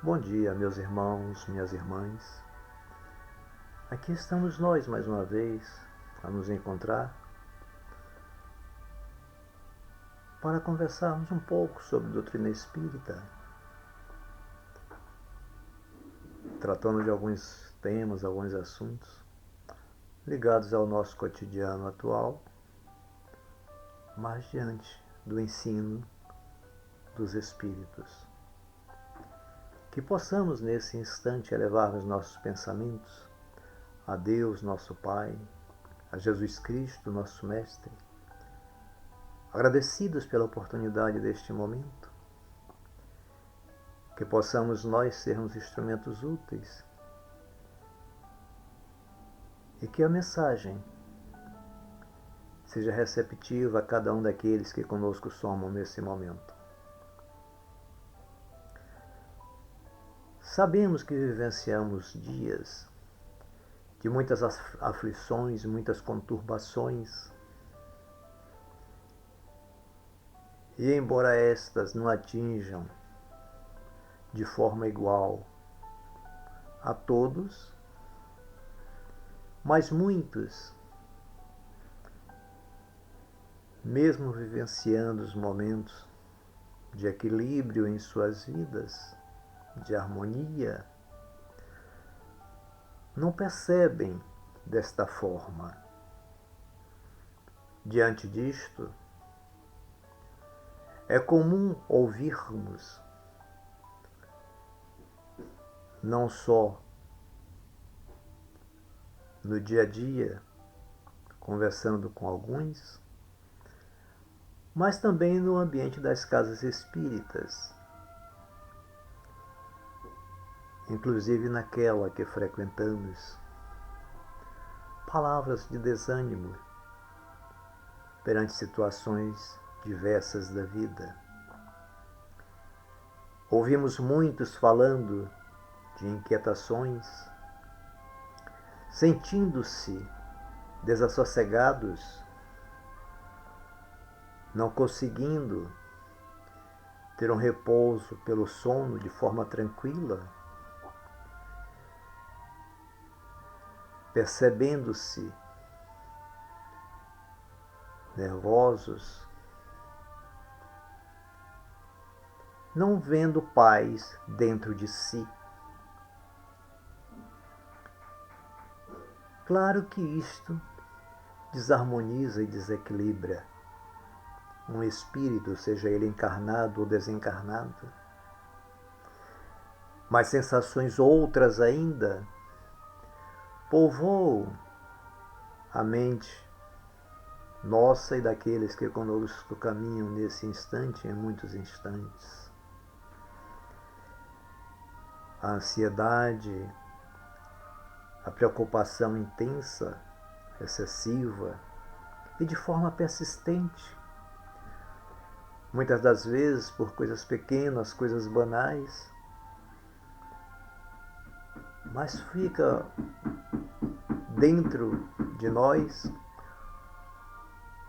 Bom dia, meus irmãos, minhas irmãs. Aqui estamos nós mais uma vez a nos encontrar para conversarmos um pouco sobre doutrina espírita, tratando de alguns temas, alguns assuntos ligados ao nosso cotidiano atual, mas diante do ensino dos Espíritos. Que possamos nesse instante elevar os nossos pensamentos a Deus, nosso Pai, a Jesus Cristo, nosso Mestre, agradecidos pela oportunidade deste momento, que possamos nós sermos instrumentos úteis e que a mensagem seja receptiva a cada um daqueles que conosco somam nesse momento. Sabemos que vivenciamos dias de muitas aflições, muitas conturbações, e embora estas não atinjam de forma igual a todos, mas muitos, mesmo vivenciando os momentos de equilíbrio em suas vidas, de harmonia, não percebem desta forma. Diante disto, é comum ouvirmos, não só no dia a dia, conversando com alguns, mas também no ambiente das casas espíritas, inclusive naquela que frequentamos, palavras de desânimo perante situações diversas da vida. Ouvimos muitos falando de inquietações, sentindo-se desassossegados, não conseguindo ter um repouso pelo sono de forma tranquila, percebendo-se nervosos, não vendo paz dentro de si. Claro que isto desarmoniza e desequilibra um espírito, seja ele encarnado ou desencarnado. Mas sensações outras ainda povoam a mente nossa e daqueles que conosco caminham nesse instante, em muitos instantes. A ansiedade, a preocupação intensa, excessiva e de forma persistente, muitas das vezes por coisas pequenas, coisas banais, mas fica dentro de nós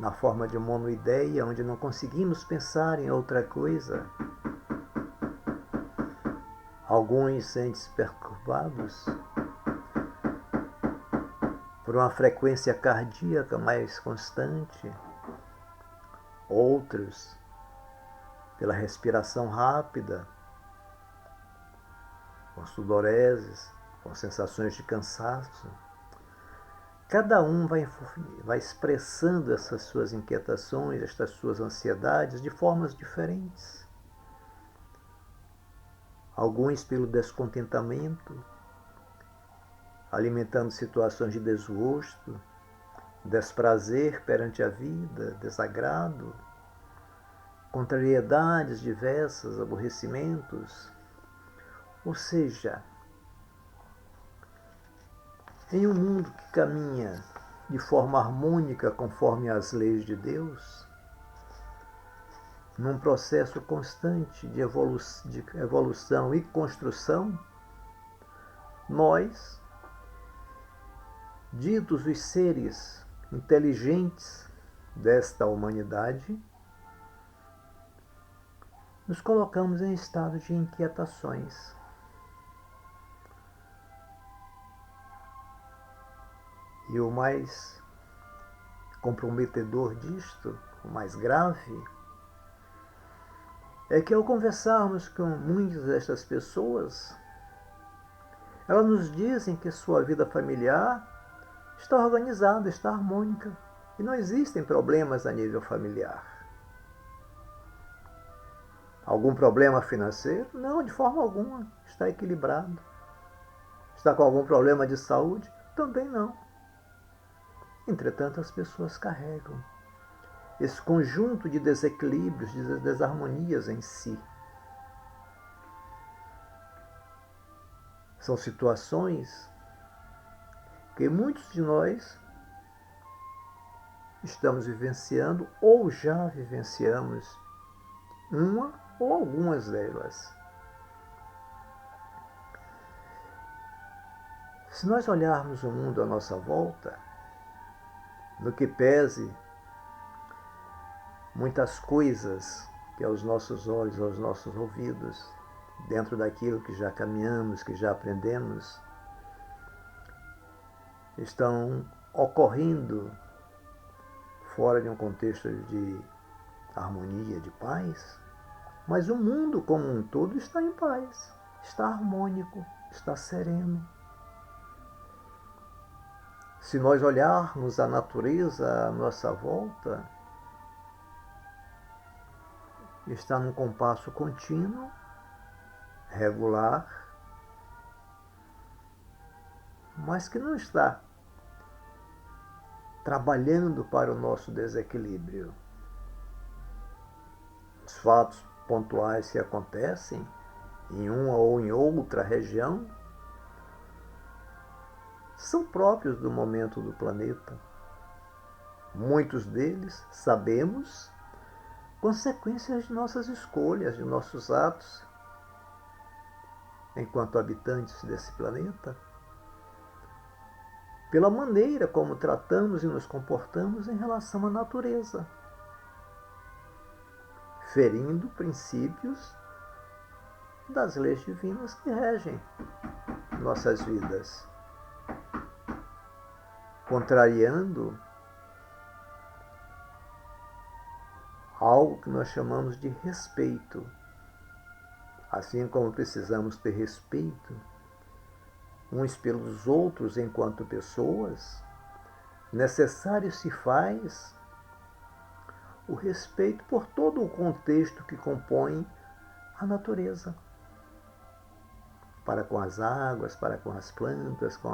na forma de monoideia, onde não conseguimos pensar em outra coisa. Alguns sentem-se perturbados por uma frequência cardíaca mais constante, outros pela respiração rápida, com sudoreses, com sensações de cansaço. Cada um vai expressando essas suas inquietações, estas suas ansiedades de formas diferentes. Alguns pelo descontentamento, alimentando situações de desgosto, desprazer perante a vida, desagrado, contrariedades diversas, aborrecimentos. Ou seja, em um mundo que caminha de forma harmônica conforme as leis de Deus, num processo constante de evolução e construção, nós, ditos os seres inteligentes desta humanidade, nos colocamos em estado de inquietações. E o mais comprometedor disto, o mais grave, é que ao conversarmos com muitas destas pessoas, elas nos dizem que sua vida familiar está organizada, está harmônica e não existem problemas a nível familiar. Algum problema financeiro? Não, de forma alguma. Está equilibrado. Está com algum problema de saúde? Também não. Entretanto, as pessoas carregam esse conjunto de desequilíbrios, de desarmonias em si. São situações que muitos de nós estamos vivenciando ou já vivenciamos uma ou algumas delas. Se nós olharmos o mundo à nossa volta, no que pese muitas coisas que aos nossos olhos, aos nossos ouvidos, dentro daquilo que já caminhamos, que já aprendemos, estão ocorrendo fora de um contexto de harmonia, de paz, mas o mundo como um todo está em paz, está harmônico, está sereno. Se nós olharmos a natureza à nossa volta, está num compasso contínuo, regular, mas que não está trabalhando para o nosso desequilíbrio. Os fatos pontuais que acontecem em uma ou em outra região são próprios do momento do planeta. Muitos deles, sabemos, consequências de nossas escolhas, de nossos atos, enquanto habitantes desse planeta, pela maneira como tratamos e nos comportamos em relação à natureza, ferindo princípios das leis divinas que regem nossas vidas, contrariando algo que nós chamamos de respeito. Assim como precisamos ter respeito uns pelos outros enquanto pessoas, necessário se faz o respeito por todo o contexto que compõe a natureza. Para com as águas, para com as plantas, com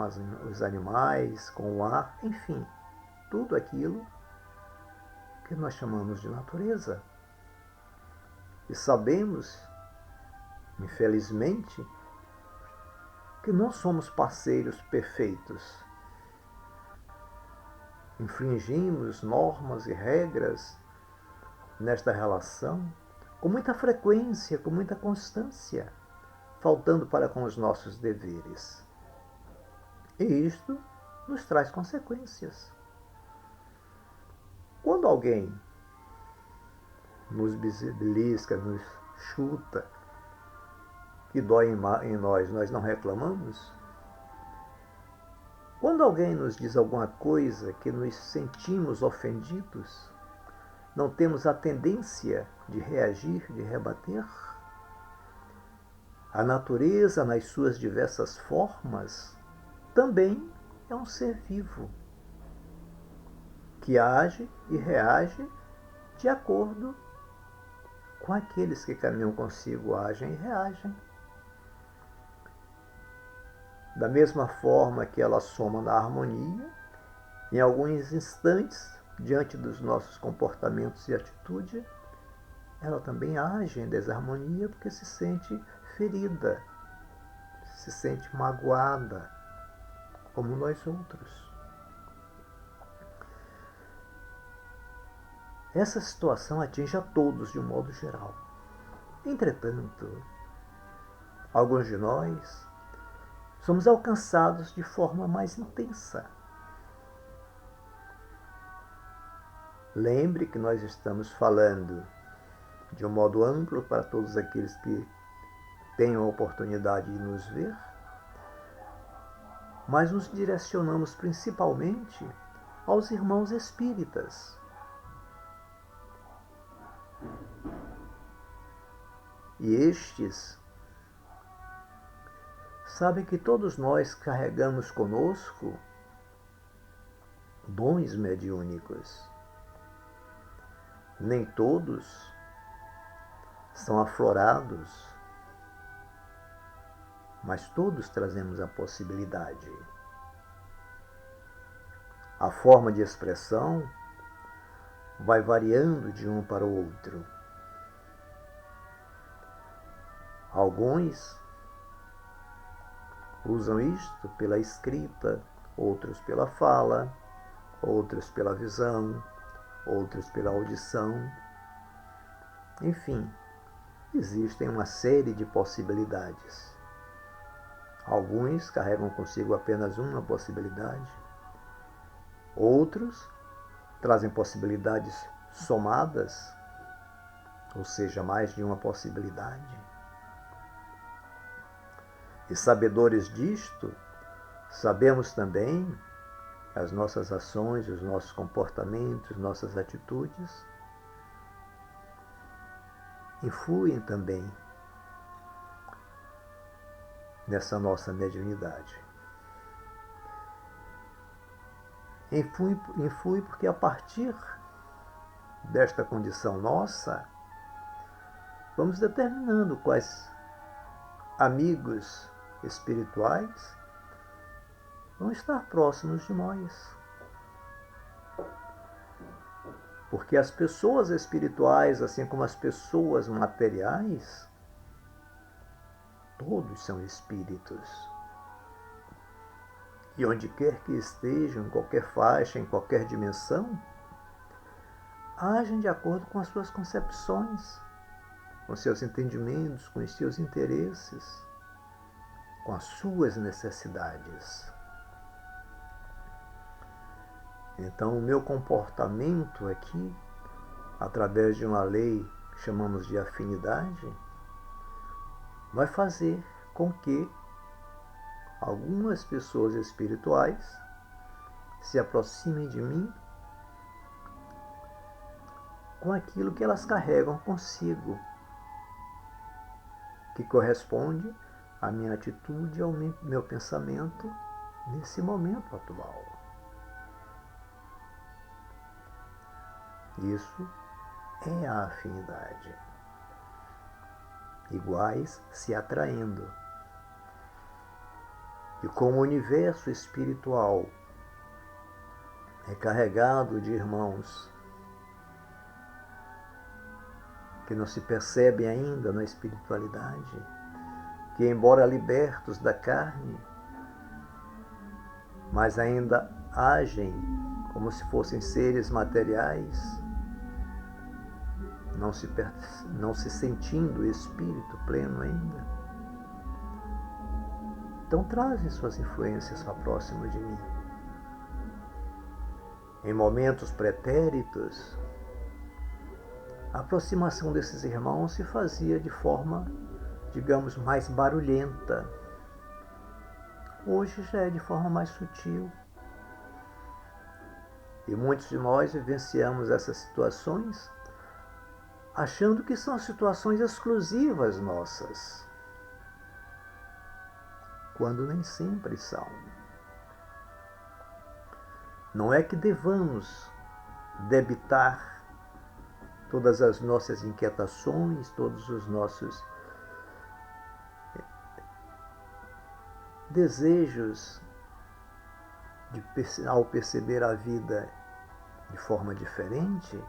os animais, com o ar, enfim, tudo aquilo que nós chamamos de natureza. E sabemos, infelizmente, que não somos parceiros perfeitos. Infringimos normas e regras nesta relação com muita frequência, com muita constância, faltando para com os nossos deveres. E isto nos traz consequências. Quando alguém nos belisca, nos chuta, que dói em nós, nós não reclamamos? Quando alguém nos diz alguma coisa que nos sentimos ofendidos, não temos a tendência de reagir, de rebater? A natureza, nas suas diversas formas, também é um ser vivo, que age e reage de acordo com aqueles que caminham consigo, agem e reagem. Da mesma forma que ela soma na harmonia, em alguns instantes, diante dos nossos comportamentos e atitude, ela também age em desarmonia porque se sente ferida, se sente magoada, como nós outros. Essa situação atinge a todos de um modo geral. Entretanto, alguns de nós somos alcançados de forma mais intensa. Lembre que nós estamos falando de um modo amplo para todos aqueles que tenham a oportunidade de nos ver. mas nos direcionamos principalmente aos irmãos espíritas. E estes sabem que todos nós carregamos conosco dons mediúnicos. Nem todos são aflorados, mas todos trazemos a possibilidade. A forma de expressão vai variando de um para o outro. Alguns usam isto pela escrita, outros pela fala, outros pela visão, outros pela audição. Enfim, existem uma série de possibilidades. Alguns carregam consigo apenas uma possibilidade, outros trazem possibilidades somadas, ou seja, mais de uma possibilidade. E sabedores disto, sabemos também que as nossas ações, os nossos comportamentos, nossas atitudes influem também nessa nossa mediunidade. Influi porque a partir desta condição nossa, vamos determinando quais amigos espirituais vão estar próximos de nós. Porque as pessoas espirituais, assim como as pessoas materiais, todos são espíritos. E onde quer que estejam, em qualquer faixa, em qualquer dimensão, agem de acordo com as suas concepções, com seus entendimentos, com os seus interesses, com as suas necessidades. Então, o meu comportamento aqui, através de uma lei que chamamos de afinidade, vai fazer com que algumas pessoas espirituais se aproximem de mim com aquilo que elas carregam consigo, que corresponde à minha atitude e ao meu pensamento nesse momento atual. Isso é a afinidade. Iguais se atraindo. E como o universo espiritual é carregado de irmãos que não se percebem ainda na espiritualidade, que embora libertos da carne, mas ainda agem como se fossem seres materiais, não se sentindo espírito pleno ainda. Então trazem suas influências para próximo de mim. Em momentos pretéritos, a aproximação desses irmãos se fazia de forma, digamos, mais barulhenta. Hoje já é de forma mais sutil. E muitos de nós vivenciamos essas situações achando que são situações exclusivas nossas, quando nem sempre são. Não é que devamos debitar todas as nossas inquietações, todos os nossos desejos ao perceber a vida de forma diferente,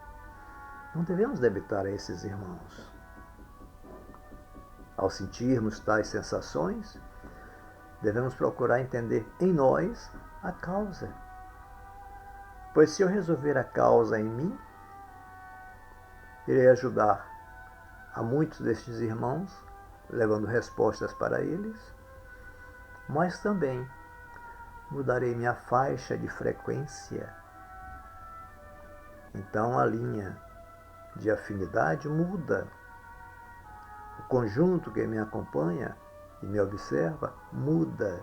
não devemos debitar a esses irmãos. Ao sentirmos tais sensações, devemos procurar entender em nós a causa. Pois se eu resolver a causa em mim, irei ajudar a muitos destes irmãos, levando respostas para eles, mas também mudarei minha faixa de frequência. Então a linha de afinidade muda. O conjunto que me acompanha e me observa muda.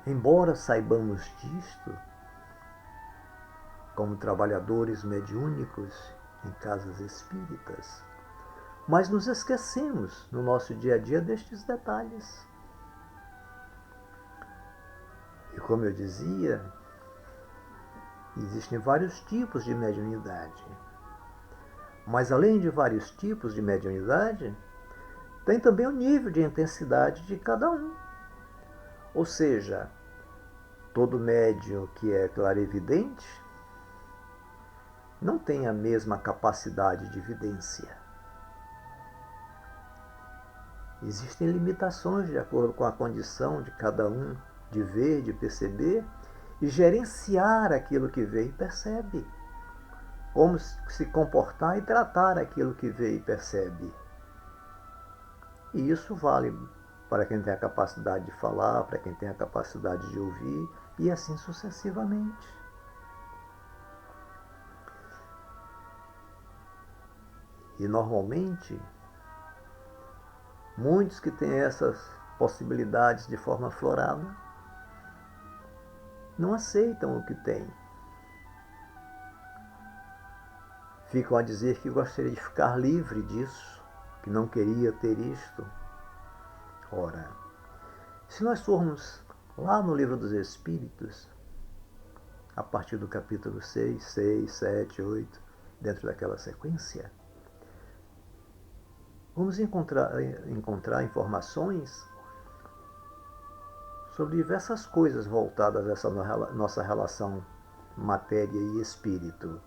Embora saibamos disto, como trabalhadores mediúnicos em casas espíritas, mas nos esquecemos no nosso dia a dia destes detalhes. E como eu dizia, existem vários tipos de mediunidade. Mas além de vários tipos de mediunidade, tem também o nível de intensidade de cada um. Ou seja, todo médium que é clarividente não tem a mesma capacidade de vidência. Existem limitações de acordo com a condição de cada um de ver, de perceber e gerenciar aquilo que vê e percebe. Como se comportar e tratar aquilo que vê e percebe. E isso vale para quem tem a capacidade de falar, para quem tem a capacidade de ouvir e assim sucessivamente. E normalmente, muitos que têm essas possibilidades de forma aflorada não aceitam o que têm. Ficam a dizer que gostaria de ficar livre disso, que não queria ter isto. Ora, se nós formos lá no Livro dos Espíritos, a partir do capítulo 6, 7, 8, dentro daquela sequência, vamos encontrar informações sobre diversas coisas voltadas a essa nossa relação matéria e espírito.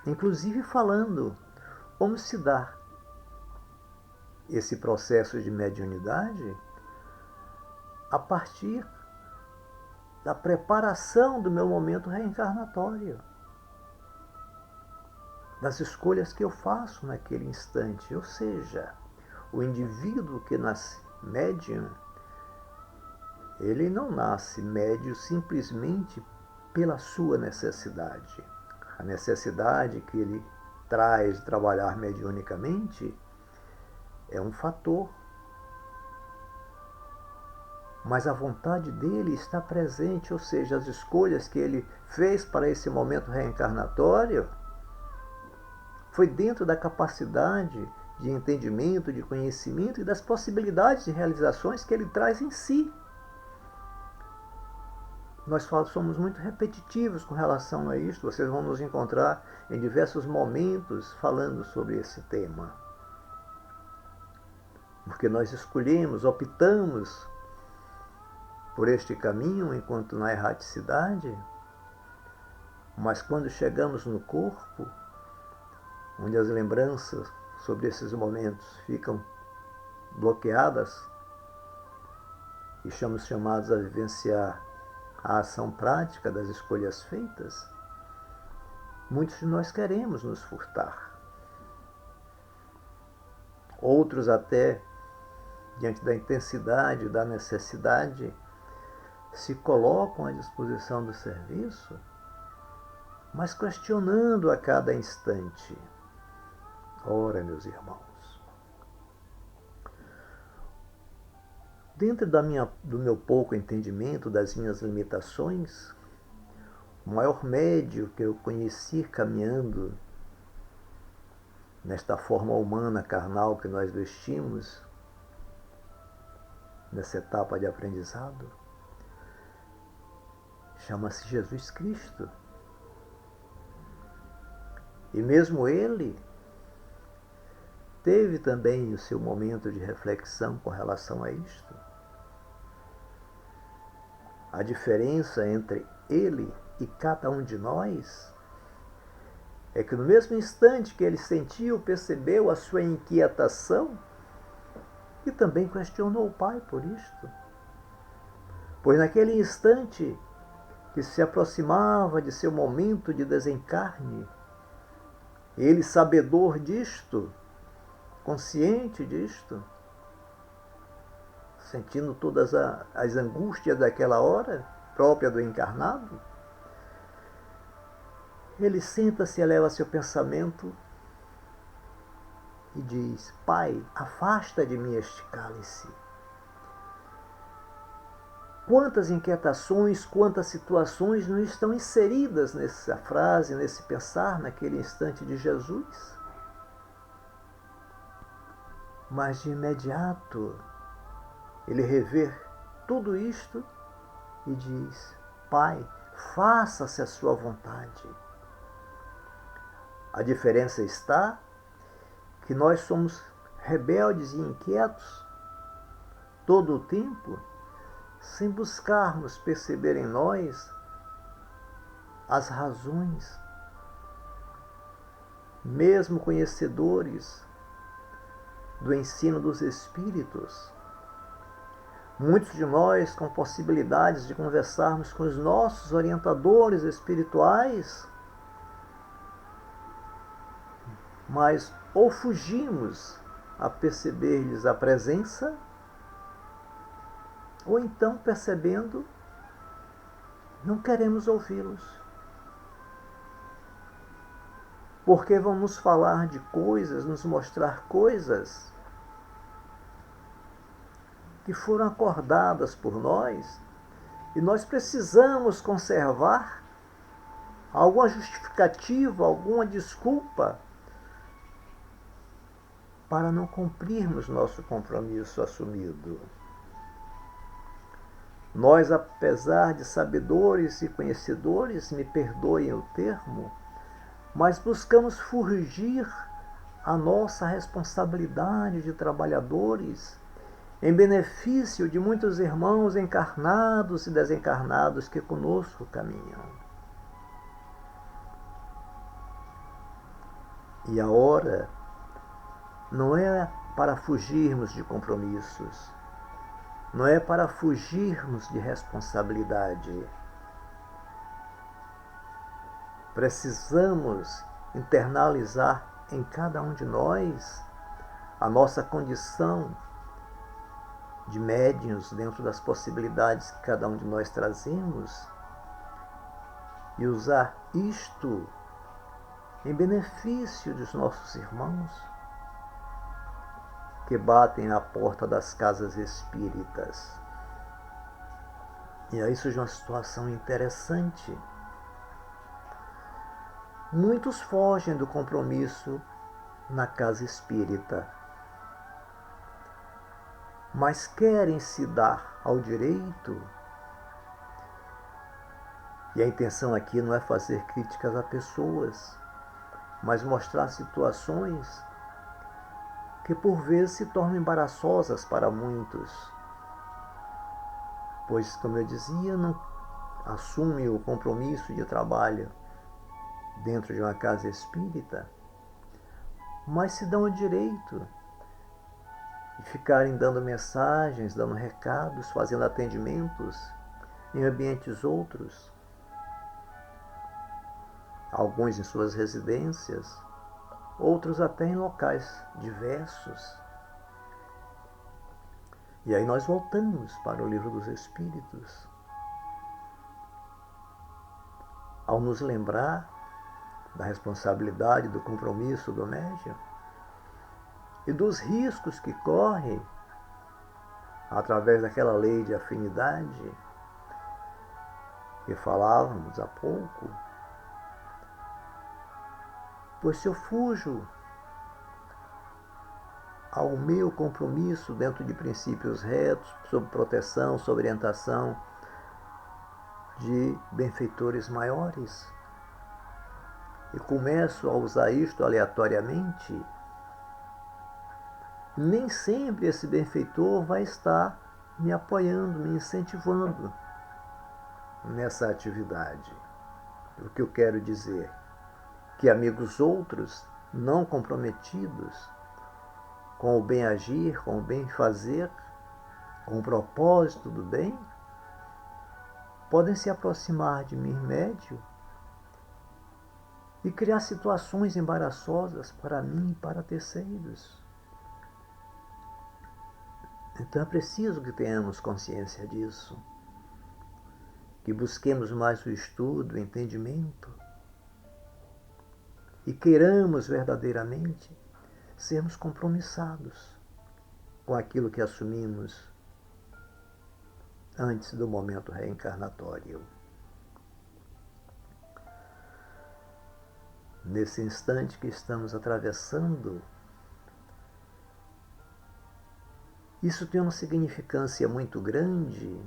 Inclusive falando como se dá esse processo de mediunidade a partir da preparação do meu momento reencarnatório, das escolhas que eu faço naquele instante. Ou seja, o indivíduo que nasce médium, ele não nasce médio simplesmente pela sua necessidade. A necessidade que ele traz de trabalhar mediunicamente é um fator. Mas a vontade dele está presente, ou seja, as escolhas que ele fez para esse momento reencarnatório foi dentro da capacidade de entendimento, de conhecimento e das possibilidades de realizações que ele traz em si. Nós somos muito repetitivos com relação a isto. Vocês vão nos encontrar em diversos momentos falando sobre esse tema. Porque nós escolhemos, optamos por este caminho enquanto na erraticidade, mas quando chegamos no corpo, onde as lembranças sobre esses momentos ficam bloqueadas e somos chamados a vivenciar a ação prática das escolhas feitas, muitos de nós queremos nos furtar. Outros até, diante da intensidade, da necessidade, se colocam à disposição do serviço, mas questionando a cada instante. Ora, meus irmãos, dentro do meu pouco entendimento, das minhas limitações, o maior médio que eu conheci caminhando nesta forma humana, carnal que nós vestimos, nessa etapa de aprendizado, chama-se Jesus Cristo. E mesmo ele teve também o seu momento de reflexão com relação a isto. A diferença entre ele e cada um de nós é que no mesmo instante que ele sentiu, percebeu a sua inquietação, e também questionou o Pai por isto. Pois naquele instante que se aproximava de seu momento de desencarne, ele, sabedor disto, consciente disto, sentindo todas as angústias daquela hora, própria do encarnado, ele senta-se, eleva seu pensamento e diz: Pai, afasta de mim este cálice. Quantas inquietações, quantas situações não estão inseridas nessa frase, nesse pensar, naquele instante de Jesus? Mas de imediato ele revê tudo isto e diz: Pai, faça-se a sua vontade. A diferença está que nós somos rebeldes e inquietos todo o tempo, sem buscarmos perceber em nós as razões, mesmo conhecedores do ensino dos Espíritos. Muitos de nós com possibilidades de conversarmos com os nossos orientadores espirituais, mas ou fugimos a perceber-lhes a presença, ou então, percebendo, não queremos ouvi-los. Porque vão nos falar de coisas, nos mostrar coisas que foram acordadas por nós e nós precisamos conservar alguma justificativa, alguma desculpa para não cumprirmos nosso compromisso assumido. Nós, apesar de sabedores e conhecedores, me perdoem o termo, mas buscamos fugir a nossa responsabilidade de trabalhadores em benefício de muitos irmãos encarnados e desencarnados que conosco caminham. E a hora não é para fugirmos de compromissos, não é para fugirmos de responsabilidade. Precisamos internalizar em cada um de nós a nossa condição de médiuns dentro das possibilidades que cada um de nós trazemos e usar isto em benefício dos nossos irmãos que batem à porta das casas espíritas. E aí surge uma situação interessante. Muitos fogem do compromisso na casa espírita, mas querem se dar ao direito, e a intenção aqui não é fazer críticas a pessoas, mas mostrar situações que por vezes se tornam embaraçosas para muitos, pois, como eu dizia, não assume o compromisso de trabalho dentro de uma casa espírita, mas se dão o direito de ficarem dando mensagens, dando recados, fazendo atendimentos em ambientes outros, alguns em suas residências, outros até em locais diversos. E aí nós voltamos para o Livro dos Espíritos, ao nos lembrar da responsabilidade, do compromisso do médium e dos riscos que corre através daquela lei de afinidade que falávamos há pouco. Pois se eu fujo ao meu compromisso dentro de princípios retos, sob proteção, sob orientação de benfeitores maiores, e começo a usar isto aleatoriamente, nem sempre esse benfeitor vai estar me apoiando, me incentivando nessa atividade. O que eu quero dizer? Que amigos outros, não comprometidos com o bem agir, com o bem fazer, com o propósito do bem, podem se aproximar de mim, médio, e criar situações embaraçosas para mim e para terceiros. Então é preciso que tenhamos consciência disso, que busquemos mais o estudo, o entendimento, e queiramos verdadeiramente sermos compromissados com aquilo que assumimos. antes do momento reencarnatório. Nesse instante que estamos atravessando, isso tem uma significância muito grande,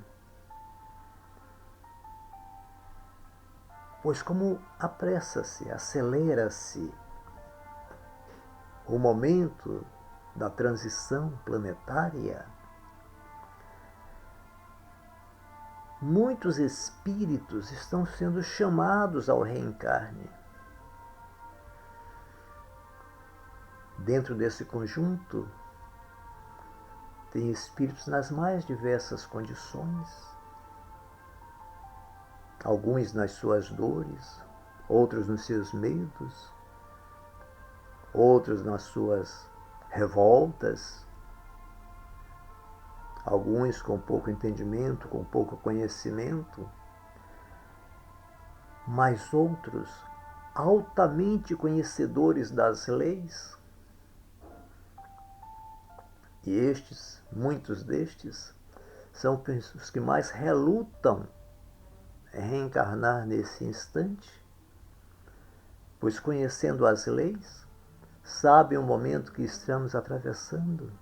pois como apressa-se, acelera-se o momento da transição planetária, muitos espíritos estão sendo chamados ao reencarne. Dentro desse conjunto, tem espíritos nas mais diversas condições, alguns nas suas dores, outros nos seus medos, outros nas suas revoltas, alguns com pouco entendimento, com pouco conhecimento, mas outros altamente conhecedores das leis. E estes, muitos destes, são os que mais relutam em reencarnar nesse instante, pois conhecendo as leis, sabem o momento que estamos atravessando,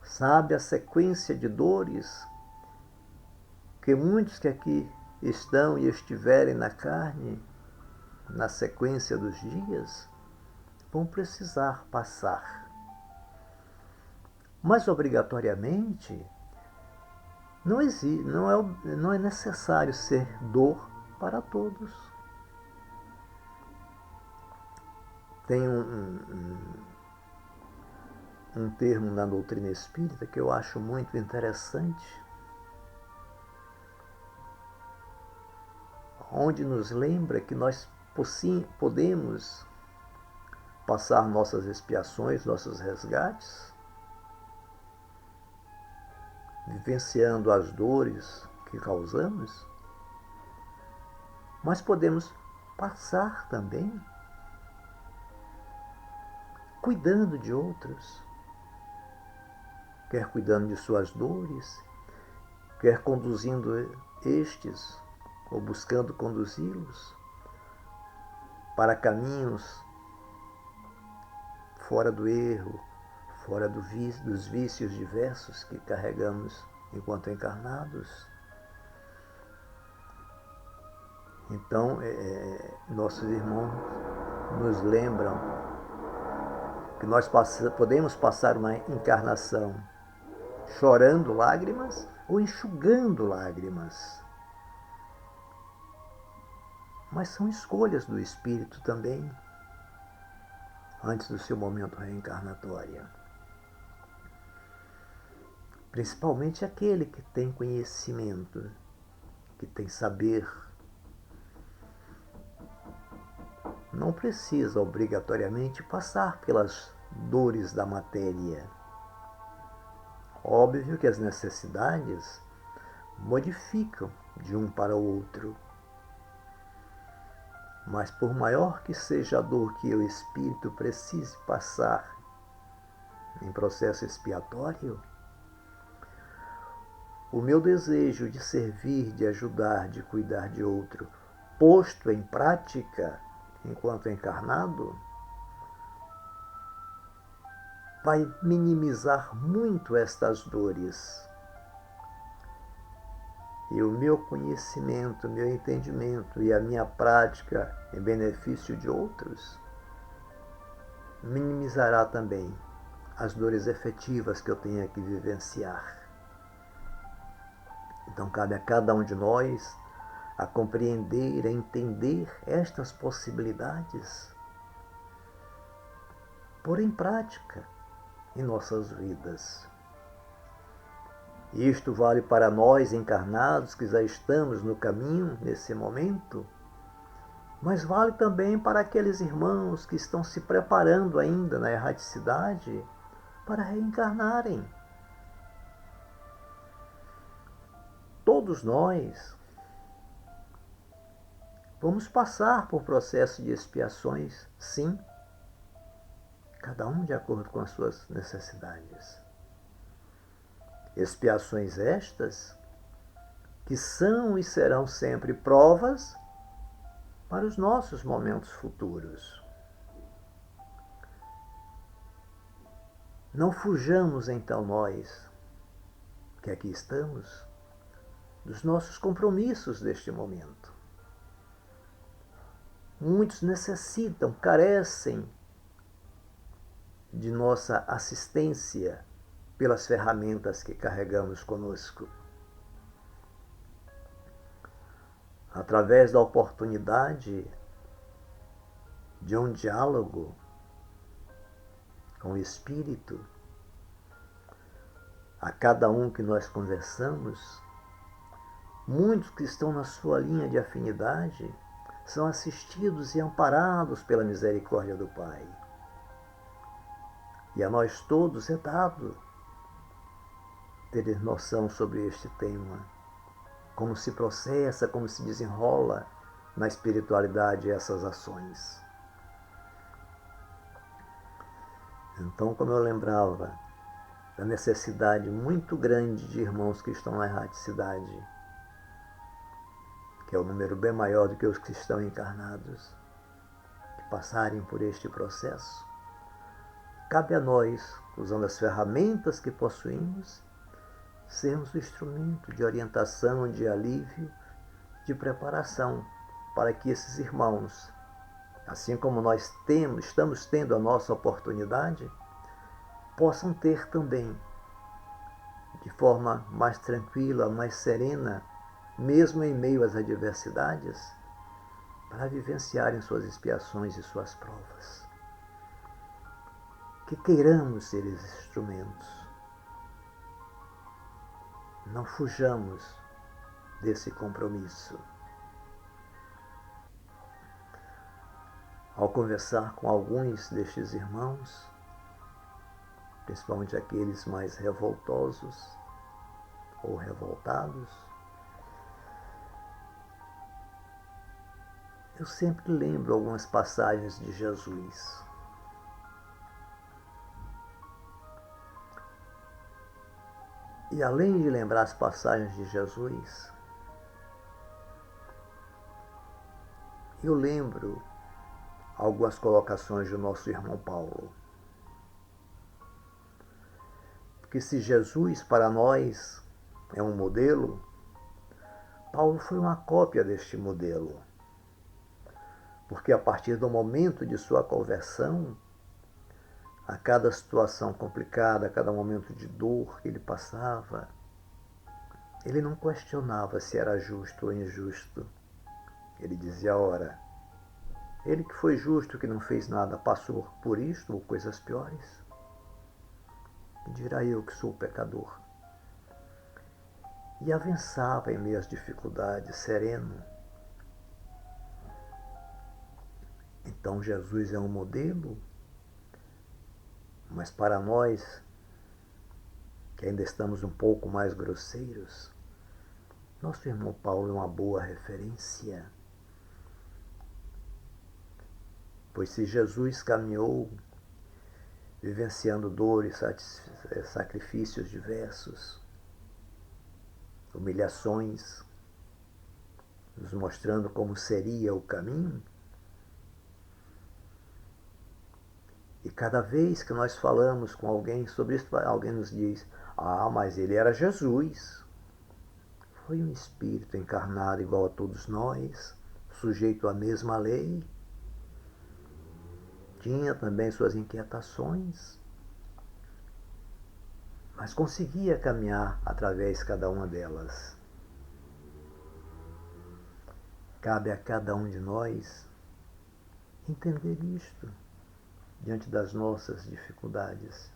sabe a sequência de dores que muitos que aqui estão e estiverem na carne, na sequência dos dias, vão precisar passar. Mas obrigatoriamente não é necessário ser dor para todos. Tem um termo na doutrina espírita que eu acho muito interessante, onde nos lembra que nós podemos passar nossas expiações, nossos resgates, vivenciando as dores que causamos, mas podemos passar também cuidando de outros, quer cuidando de suas dores, quer conduzindo estes ou buscando conduzi-los para caminhos fora do erro, fora dos vícios diversos que carregamos enquanto encarnados. Então, nossos irmãos nos lembram que nós podemos passar uma encarnação chorando lágrimas ou enxugando lágrimas. Mas são escolhas do espírito também, antes do seu momento reencarnatório. Principalmente aquele que tem conhecimento, que tem saber. Não precisa obrigatoriamente passar pelas dores da matéria. Óbvio que as necessidades modificam de um para o outro. Mas por maior que seja a dor que o espírito precise passar em processo expiatório, o meu desejo de servir, de ajudar, de cuidar de outro, posto em prática enquanto encarnado, vai minimizar muito estas dores. E o meu conhecimento, o meu entendimento e a minha prática em benefício de outros minimizará também as dores efetivas que eu tenho que vivenciar. Então cabe a cada um de nós a compreender, a entender estas possibilidades, pôr em prática em nossas vidas. Isto vale para nós encarnados que já estamos no caminho nesse momento, mas vale também para aqueles irmãos que estão se preparando ainda na erraticidade para reencarnarem. Todos nós vamos passar por processo de expiações, sim, cada um de acordo com as suas necessidades. Expiações estas que são e serão sempre provas para os nossos momentos futuros. Não fujamos então nós, que aqui estamos, dos nossos compromissos deste momento. Muitos necessitam, carecem de nossa assistência pelas ferramentas que carregamos conosco. Através da oportunidade de um diálogo com o Espírito, a cada um que nós conversamos, muitos que estão na sua linha de afinidade são assistidos e amparados pela misericórdia do Pai. E a nós todos é dado ter noção sobre este tema, como se processa, como se desenrola na espiritualidade essas ações. Então, como eu lembrava da necessidade muito grande de irmãos que estão na erraticidade, que é o número bem maior do que os que estão encarnados, que passarem por este processo, cabe a nós, usando as ferramentas que possuímos, sermos o instrumento de orientação, de alívio, de preparação para que esses irmãos, assim como nós estamos tendo a nossa oportunidade, possam ter também, de forma mais tranquila, mais serena, mesmo em meio às adversidades, para vivenciarem suas expiações e suas provas. Que queiramos ser esses instrumentos. Não fujamos desse compromisso. Ao conversar com alguns destes irmãos, principalmente aqueles mais revoltosos ou revoltados, eu sempre lembro algumas passagens de Jesus. E além de lembrar as passagens de Jesus, eu lembro algumas colocações do nosso irmão Paulo. Porque se Jesus para nós é um modelo, Paulo foi uma cópia deste modelo. Porque a partir do momento de sua conversão, a cada situação complicada, a cada momento de dor que ele passava, ele não questionava se era justo ou injusto. Ele dizia, ora, ele que foi justo, que não fez nada, passou por isto ou coisas piores. Dirá eu que sou pecador. E avançava em meio às dificuldades, sereno. Então Jesus é um modelo, mas para nós, que ainda estamos um pouco mais grosseiros, nosso irmão Paulo é uma boa referência. Pois se Jesus caminhou vivenciando dores, sacrifícios diversos, humilhações, nos mostrando como seria o caminho, e cada vez que nós falamos com alguém sobre isso, alguém nos diz, mas ele era Jesus. Foi um espírito encarnado igual a todos nós, sujeito à mesma lei, tinha também suas inquietações, mas conseguia caminhar através de cada uma delas. Cabe a cada um de nós entender isto diante das nossas dificuldades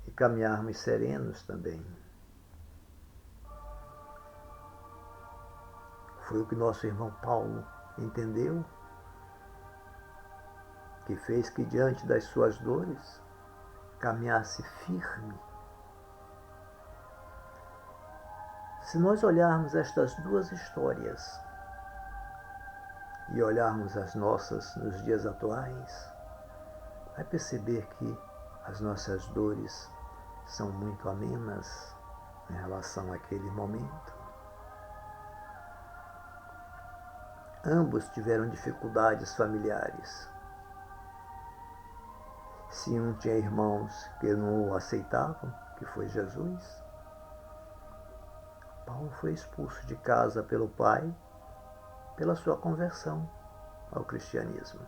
e caminharmos serenos também. Foi o que nosso irmão Paulo entendeu, que fez que diante das suas dores caminhasse firme. Se nós olharmos estas duas histórias e olharmos as nossas nos dias atuais, vai perceber que as nossas dores são muito amenas em relação àquele momento. Ambos tiveram dificuldades familiares. Se um tinha irmãos que não o aceitavam, que foi Jesus, Paulo foi expulso de casa pelo pai, pela sua conversão ao cristianismo.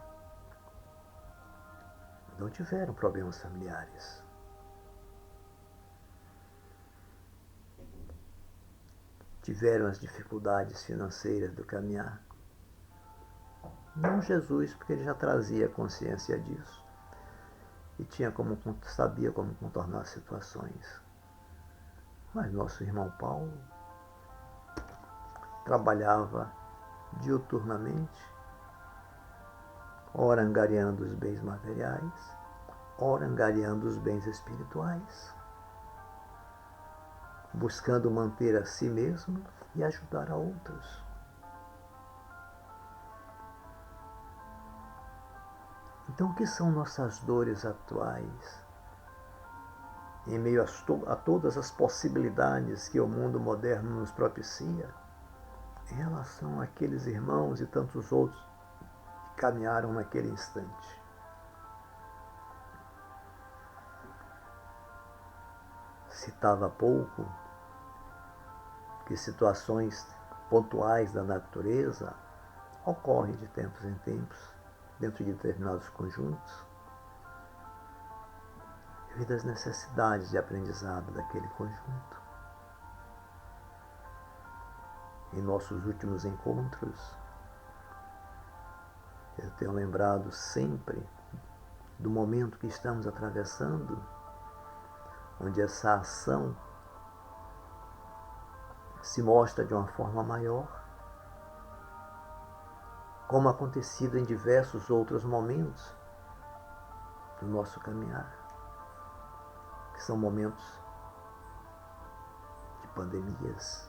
Não tiveram problemas familiares. Tiveram as dificuldades financeiras do caminhar. Não Jesus, porque ele já trazia consciência disso e sabia como contornar as situações. Mas nosso irmão Paulo trabalhava diuturnamente, ora angariando os bens materiais, ora angariando os bens espirituais, buscando manter a si mesmo e ajudar a outros. Então, o que são nossas dores atuais, em meio a todas as possibilidades que o mundo moderno nos propicia, em relação àqueles irmãos e tantos outros que caminharam naquele instante? Citava há pouco que situações pontuais da natureza ocorrem de tempos em tempos, dentro de determinados conjuntos, devido às necessidades de aprendizado daquele conjunto. Em nossos últimos encontros, eu tenho lembrado sempre do momento que estamos atravessando, onde essa ação se mostra de uma forma maior, como acontecido em diversos outros momentos do nosso caminhar, que são momentos de pandemias,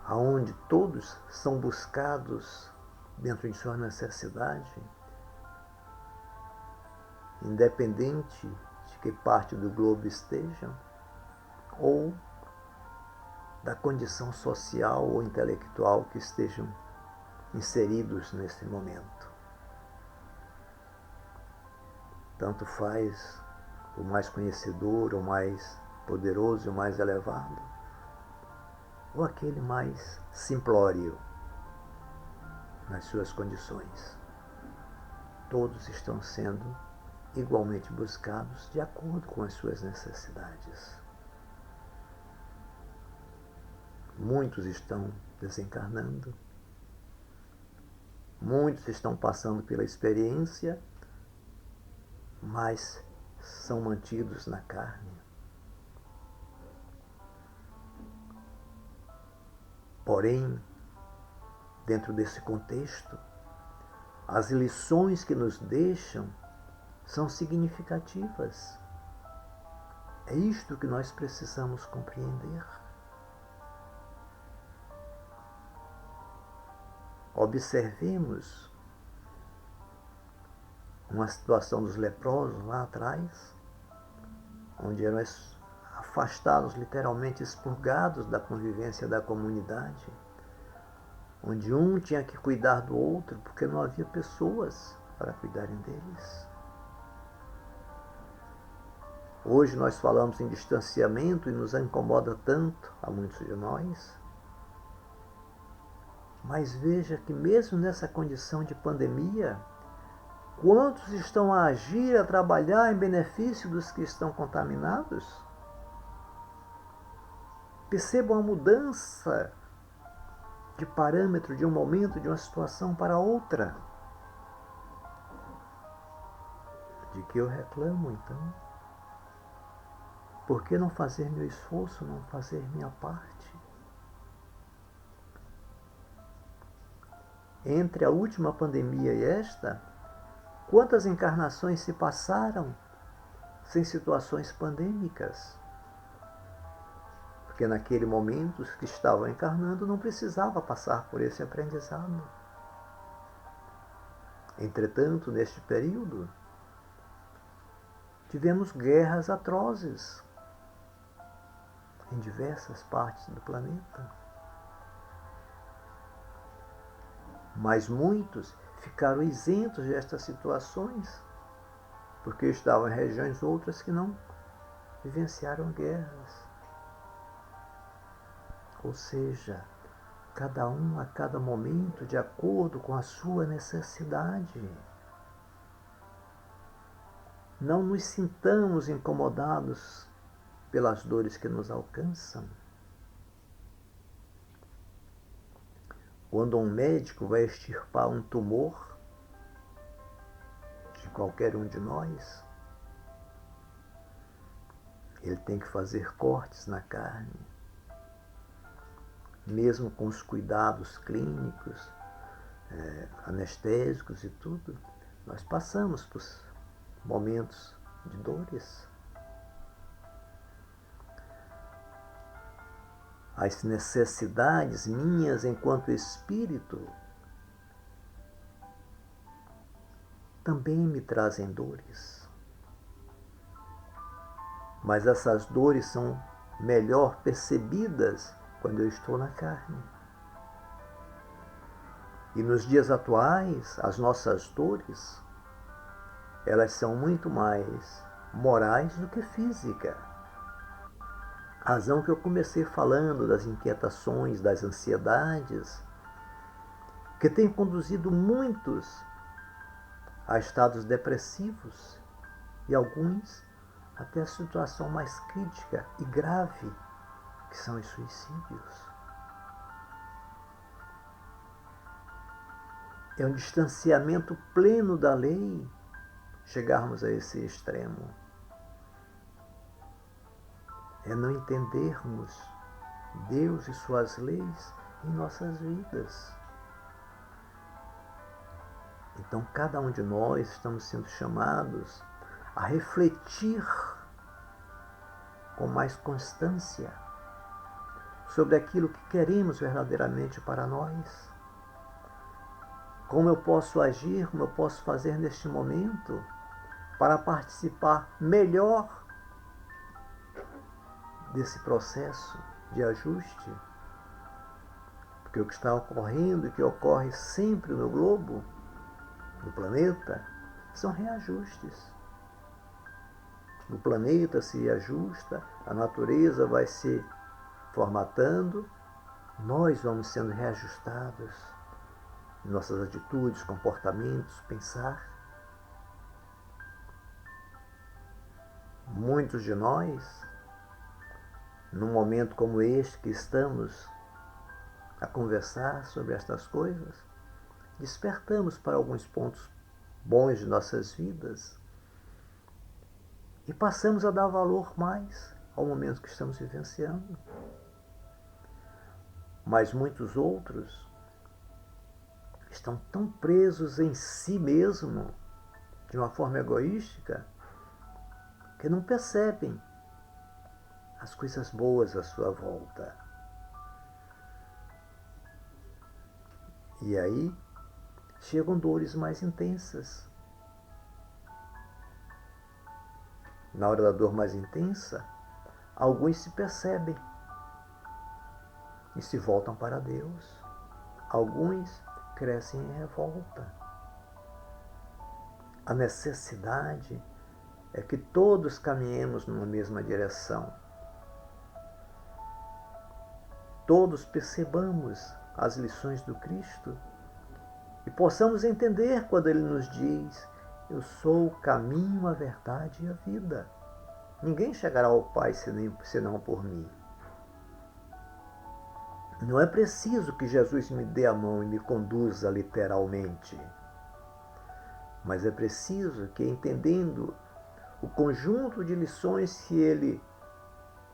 aonde todos são buscados dentro de sua necessidade, independente de que parte do globo estejam, ou da condição social ou intelectual que estejam inseridos nesse momento. Tanto faz o mais conhecedor, o mais poderoso, o mais elevado, ou aquele mais simplório nas suas condições. Todos estão sendo igualmente buscados de acordo com as suas necessidades. Muitos estão desencarnando, muitos estão passando pela experiência, mas são mantidos na carne. Porém, dentro desse contexto, as lições que nos deixam são significativas. É isto que nós precisamos compreender. Observemos uma situação dos leprosos lá atrás, onde eram afastados, literalmente expurgados da convivência da comunidade, onde um tinha que cuidar do outro porque não havia pessoas para cuidarem deles. Hoje nós falamos em distanciamento e nos incomoda tanto a muitos de nós. Mas veja que mesmo nessa condição de pandemia, quantos estão a agir, a trabalhar em benefício dos que estão contaminados? Percebam a mudança de parâmetro de um momento, de uma situação para outra. De que eu reclamo, então? Por que não fazer meu esforço, não fazer minha parte? Entre a última pandemia e esta, quantas encarnações se passaram sem situações pandêmicas? Porque naquele momento os que estavam encarnando não precisavam passar por esse aprendizado. Entretanto, neste período, tivemos guerras atrozes em diversas partes do planeta. Mas muitos ficaram isentos destas situações, porque estavam em regiões outras que não vivenciaram guerras. Ou seja, cada um a cada momento de acordo com a sua necessidade. Não nos sintamos incomodados pelas dores que nos alcançam. Quando um médico vai extirpar um tumor de qualquer um de nós, ele tem que fazer cortes na carne, mesmo com os cuidados clínicos, anestésicos e tudo. Nós passamos por momentos de dores. As necessidades minhas enquanto espírito também me trazem dores. Mas essas dores são melhor percebidas quando eu estou na carne. E nos dias atuais, as nossas dores, elas são muito mais morais do que física. A razão que eu comecei falando das inquietações, das ansiedades, que tem conduzido muitos a estados depressivos e alguns até a situação mais crítica e grave, que são os suicídios. É um distanciamento pleno da lei chegarmos a esse extremo. É não entendermos Deus e suas leis em nossas vidas. Então, cada um de nós estamos sendo chamados a refletir com mais constância sobre aquilo que queremos verdadeiramente para nós. Como eu posso agir, como eu posso fazer neste momento para participar melhor desse processo de ajuste, porque o que está ocorrendo e que ocorre sempre no globo, no planeta, são reajustes. O planeta se ajusta, a natureza vai se formatando, nós vamos sendo reajustados em nossas atitudes, comportamentos, pensar. Muitos de nós, num momento como este que estamos a conversar sobre estas coisas, despertamos para alguns pontos bons de nossas vidas e passamos a dar valor mais ao momento que estamos vivenciando. Mas muitos outros estão tão presos em si mesmo, de uma forma egoística, que não percebem as coisas boas à sua volta. E aí chegam dores mais intensas. Na hora da dor mais intensa, alguns se percebem e se voltam para Deus. Alguns crescem em revolta. A necessidade é que todos caminhemos numa mesma direção. Todos percebamos as lições do Cristo e possamos entender quando Ele nos diz: eu sou o caminho, a verdade e a vida. Ninguém chegará ao Pai senão por mim. Não é preciso que Jesus me dê a mão e me conduza literalmente, mas é preciso que, entendendo o conjunto de lições que Ele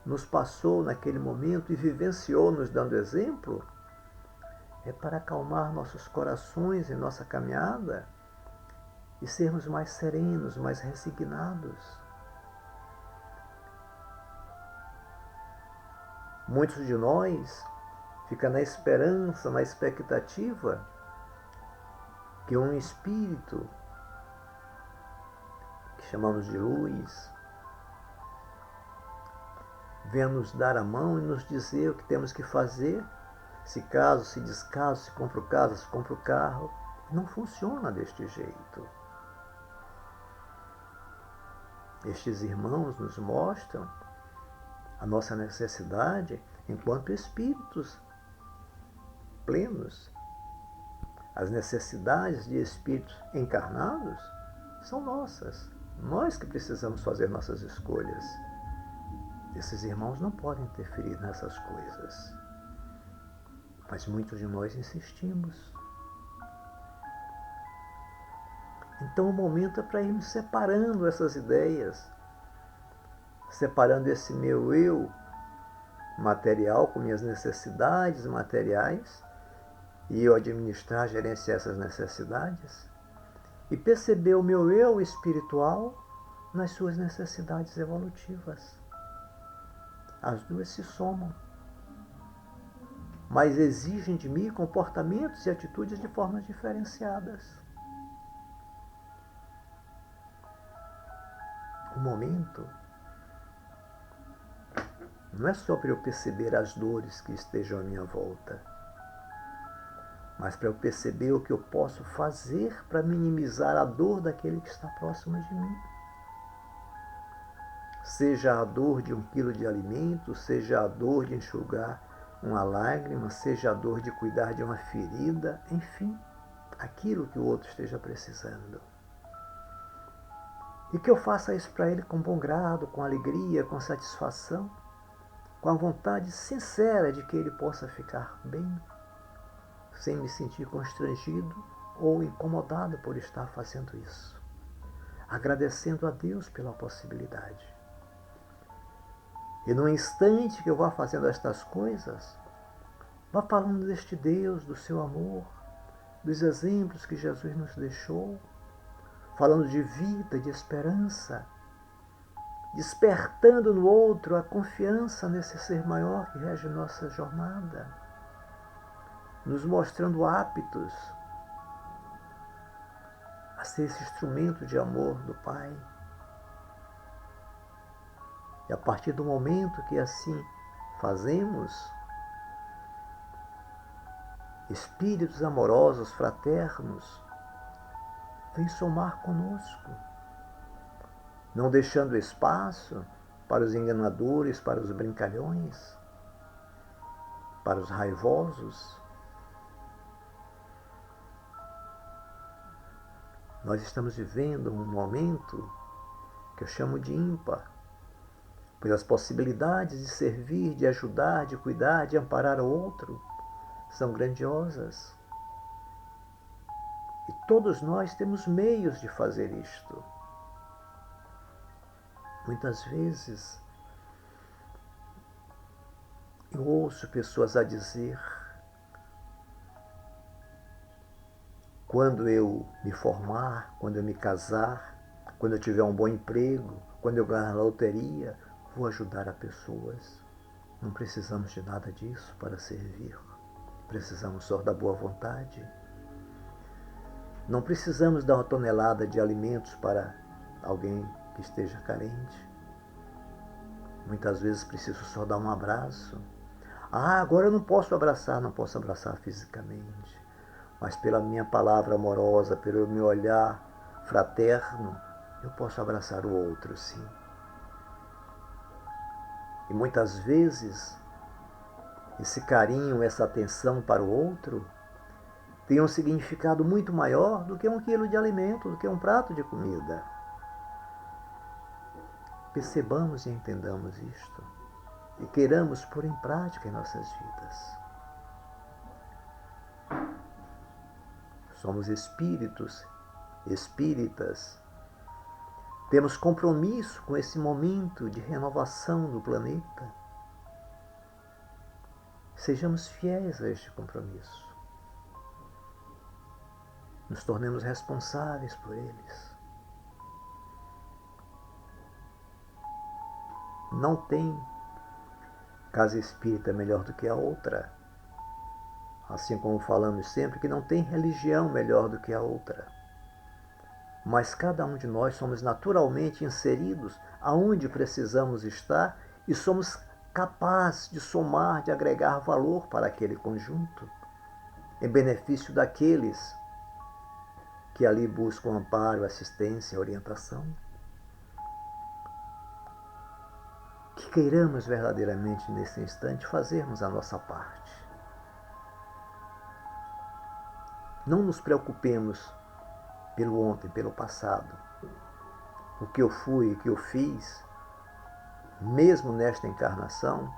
nos passou naquele momento e vivenciou nos dando exemplo, é para acalmar nossos corações em nossa caminhada e sermos mais serenos, mais resignados. Muitos de nós ficam na esperança, na expectativa que um espírito que chamamos de luz, venha nos dar a mão e nos dizer o que temos que fazer, se caso, se descaso, se compra o casa, se compra o carro. Não funciona deste jeito. Estes irmãos nos mostram a nossa necessidade enquanto espíritos plenos. As necessidades de espíritos encarnados são nossas. Nós que precisamos fazer nossas escolhas. Esses irmãos não podem interferir nessas coisas. Mas muitos de nós insistimos. Então o momento é para irmos separando essas ideias, separando esse meu eu material com minhas necessidades materiais, e eu administrar, gerenciar essas necessidades, e perceber o meu eu espiritual nas suas necessidades evolutivas. As duas se somam, mas exigem de mim comportamentos e atitudes de formas diferenciadas. O momento não é só para eu perceber as dores que estejam à minha volta, mas para eu perceber o que eu posso fazer para minimizar a dor daquele que está próximo de mim. Seja a dor de 1 quilo de alimento, seja a dor de enxugar uma lágrima, seja a dor de cuidar de uma ferida, enfim, aquilo que o outro esteja precisando. E que eu faça isso para ele com bom grado, com alegria, com satisfação, com a vontade sincera de que ele possa ficar bem, sem me sentir constrangido ou incomodado por estar fazendo isso. Agradecendo a Deus pela possibilidade. E no instante que eu vá fazendo estas coisas, vá falando deste Deus, do seu amor, dos exemplos que Jesus nos deixou, falando de vida, de esperança, despertando no outro a confiança nesse ser maior que rege nossa jornada, nos mostrando aptos a ser esse instrumento de amor do Pai. E a partir do momento que assim fazemos, espíritos amorosos, fraternos, vêm somar conosco, não deixando espaço para os enganadores, para os brincalhões, para os raivosos. Nós estamos vivendo um momento que eu chamo de ímpar, pois as possibilidades de servir, de ajudar, de cuidar, de amparar o outro são grandiosas. E todos nós temos meios de fazer isto. Muitas vezes eu ouço pessoas a dizer: quando eu me formar, quando eu me casar, quando eu tiver um bom emprego, quando eu ganhar na loteria, vou ajudar a pessoas. Não precisamos de nada disso para servir. Precisamos só da boa vontade. Não precisamos dar uma tonelada de alimentos para alguém que esteja carente. Muitas vezes preciso só dar um abraço. Agora eu não posso abraçar fisicamente, mas pela minha palavra amorosa, pelo meu olhar fraterno, eu posso abraçar o outro, sim. E muitas vezes, esse carinho, essa atenção para o outro, tem um significado muito maior do que 1 quilo de alimento, do que um prato de comida. Percebamos e entendamos isto e queiramos pôr em prática em nossas vidas. Somos espíritos, espíritas. Temos compromisso com esse momento de renovação do planeta. Sejamos fiéis a este compromisso. Nos tornemos responsáveis por eles. Não tem casa espírita melhor do que a outra. Assim como falamos sempre que não tem religião melhor do que a outra. mas cada um de nós somos naturalmente inseridos aonde precisamos estar e somos capazes de somar, de agregar valor para aquele conjunto, em benefício daqueles que ali buscam amparo, assistência, orientação. Que queiramos verdadeiramente nesse instante fazermos a nossa parte. Não nos preocupemos pelo ontem, pelo passado. O que eu fui, o que eu fiz, mesmo nesta encarnação,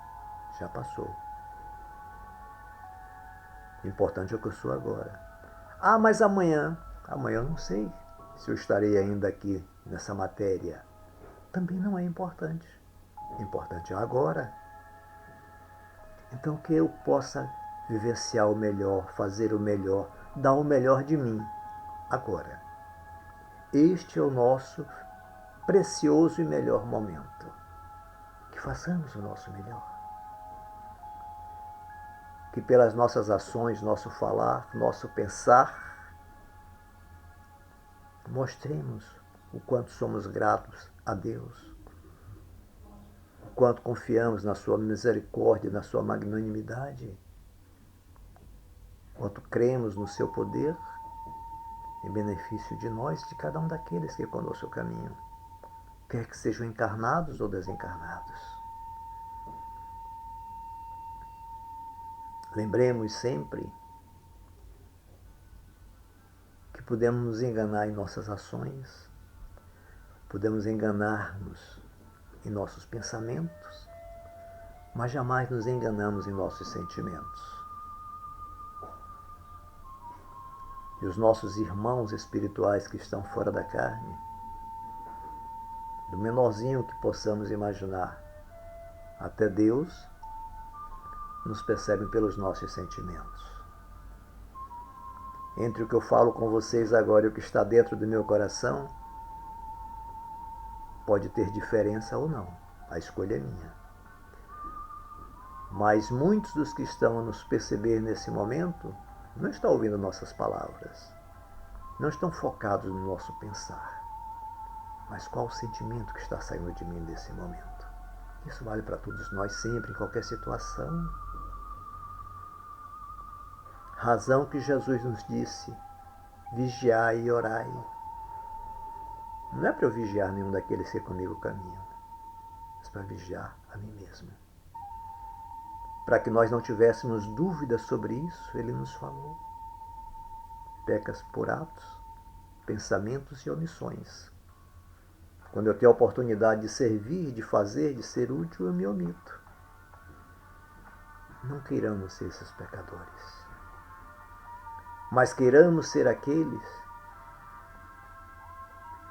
já passou. O importante é o que eu sou agora. Ah, mas amanhã eu não sei se eu estarei ainda aqui nessa matéria. Também não é importante. O importante é agora. Então que eu possa vivenciar o melhor, fazer o melhor, dar o melhor de mim agora. Este é o nosso precioso e melhor momento. Que façamos o nosso melhor. Que pelas nossas ações, nosso falar, nosso pensar, mostremos o quanto somos gratos a Deus, o quanto confiamos na sua misericórdia, na sua magnanimidade, quanto cremos no seu poder em benefício de nós, de cada um daqueles que conosco caminham, quer que sejam encarnados ou desencarnados. Lembremos sempre que podemos nos enganar em nossas ações, podemos enganar-nos em nossos pensamentos, mas jamais nos enganamos em nossos sentimentos. E os nossos irmãos espirituais que estão fora da carne, do menorzinho que possamos imaginar, até Deus, nos percebem pelos nossos sentimentos. Entre o que eu falo com vocês agora e o que está dentro do meu coração, pode ter diferença ou não, a escolha é minha. Mas muitos dos que estão a nos perceber nesse momento não estão ouvindo nossas palavras, não estão focados no nosso pensar. Mas qual o sentimento que está saindo de mim nesse momento? Isso vale para todos nós sempre, em qualquer situação. Razão que Jesus nos disse, vigiai e orai. Não é para eu vigiar nenhum daqueles que comigo caminham, mas para vigiar a mim mesmo. Para que nós não tivéssemos dúvidas sobre isso, ele nos falou. Pecas por atos, pensamentos e omissões. Quando eu tenho a oportunidade de servir, de fazer, de ser útil, eu me omito. Não queiramos ser esses pecadores, mas queiramos ser aqueles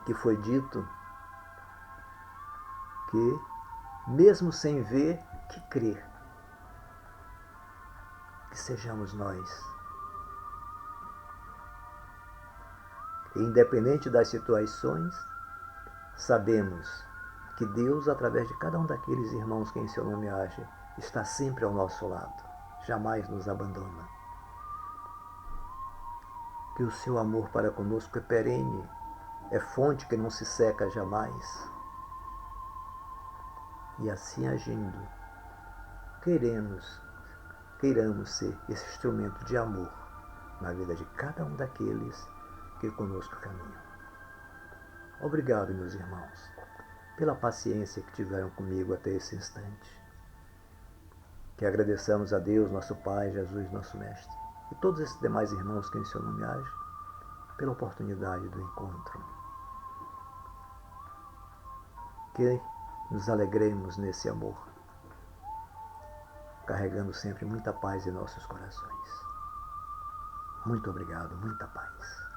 que foi dito que, mesmo sem ver, que crer. Que sejamos nós. E independente das situações, sabemos que Deus, através de cada um daqueles irmãos que em seu nome age, está sempre ao nosso lado, jamais nos abandona. Que o seu amor para conosco é perene, é fonte que não se seca jamais. E assim agindo, queiramos ser esse instrumento de amor na vida de cada um daqueles que conosco caminham. Obrigado, meus irmãos, pela paciência que tiveram comigo até esse instante. Que agradeçamos a Deus, nosso Pai, Jesus, nosso Mestre, e todos esses demais irmãos que em seu nome agem, pela oportunidade do encontro. Que nos alegremos nesse amor, carregando sempre muita paz em nossos corações. Muito obrigado, muita paz.